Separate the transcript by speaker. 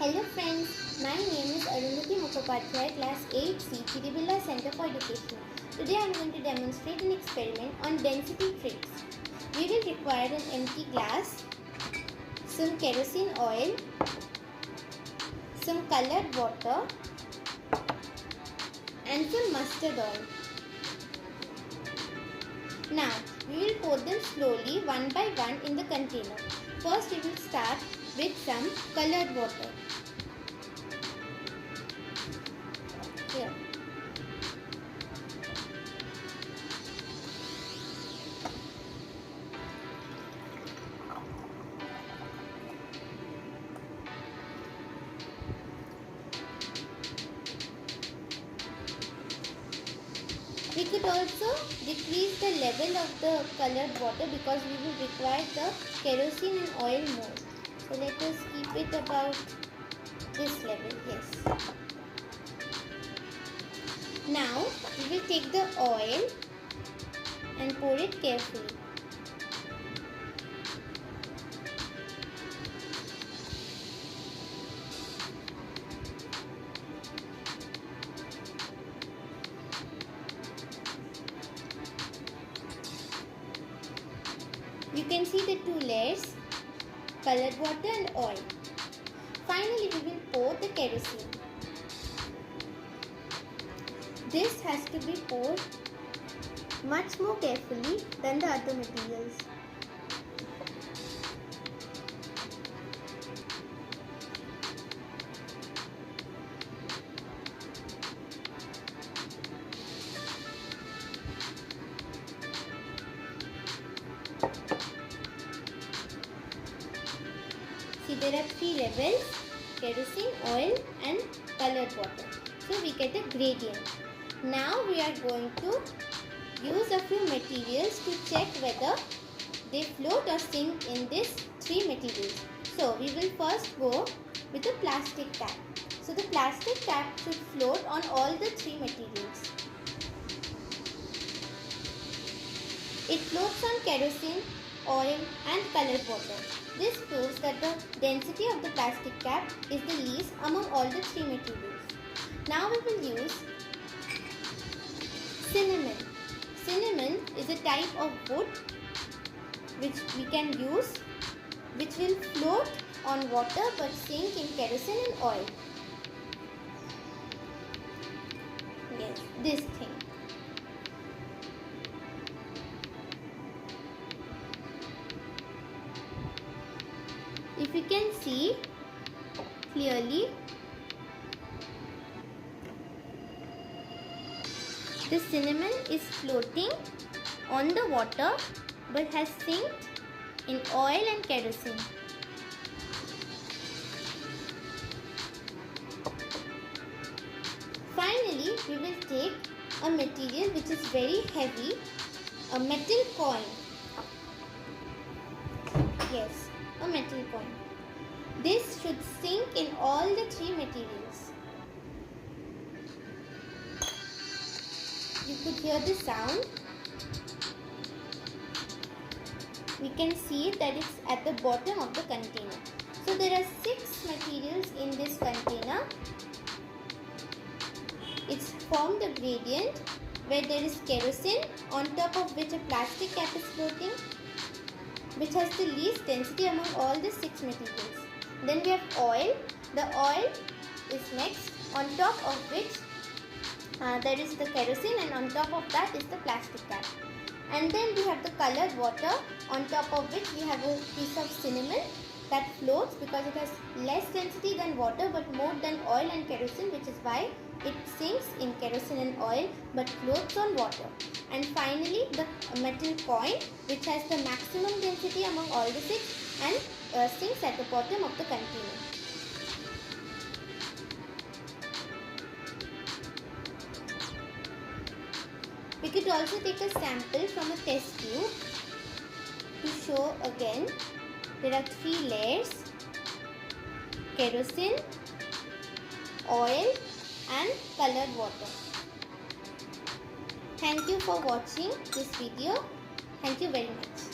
Speaker 1: Hello friends, my name is Arundhati Mukhopadhyay, Class 8C, Chiribilla Center for Education. Today I am going to demonstrate an experiment on density tricks. We will require an empty glass, some kerosene oil, some colored water and some mustard oil. Now, we will pour them slowly one by one in the container. First, we will start with some colored water. Here. We could also decrease the level of the colored water because we will require the kerosene and oil more. So let us keep it about this level, yes. Now we will take the oil and pour it carefully. You can see the two layers, colored water and oil. Finally, we will pour the kerosene. This has to be poured much more carefully than the other materials. See, there are three levels: kerosene, oil and colored water. So we get a gradient. Now we are going to use a few materials to check whether they float or sink in these three materials. So we will first go with a plastic cap. So the plastic cap should float on all the three materials. It floats on kerosene, oil and colored water. This proves that the density of the plastic cap is the least among all the three materials. Now we will use cinnamon. Cinnamon is a type of wood which we can use, which will float on water but sink in kerosene and oil. Yes, this thing. If you can see clearly, the cinnamon is floating on the water but has sinked in oil and kerosene. Finally, we will take a material which is very heavy, a metal coin. Yes, a metal coin. This should sink in all the three materials. You could hear the sound. We can see that it's at the bottom of the container. So there are 6 materials in this container. It's formed a gradient where there is kerosene on top of which a plastic cap is floating, which has the least density among all the 6 materials. Then we have oil. The oil is next, on top of which there is the kerosene, and on top of that is the plastic cap. And then we have the colored water, on top of which we have a piece of cinnamon that floats because it has less density than water but more than oil and kerosene, which is why it sinks in kerosene and oil but floats on water. And finally the metal coin, which has the maximum density among all the 6 and sinks at the bottom of the container. We could also take a sample from a test tube to show again. There are 3 layers: kerosene, oil and colored water. Thank you for watching this video. Thank you very much.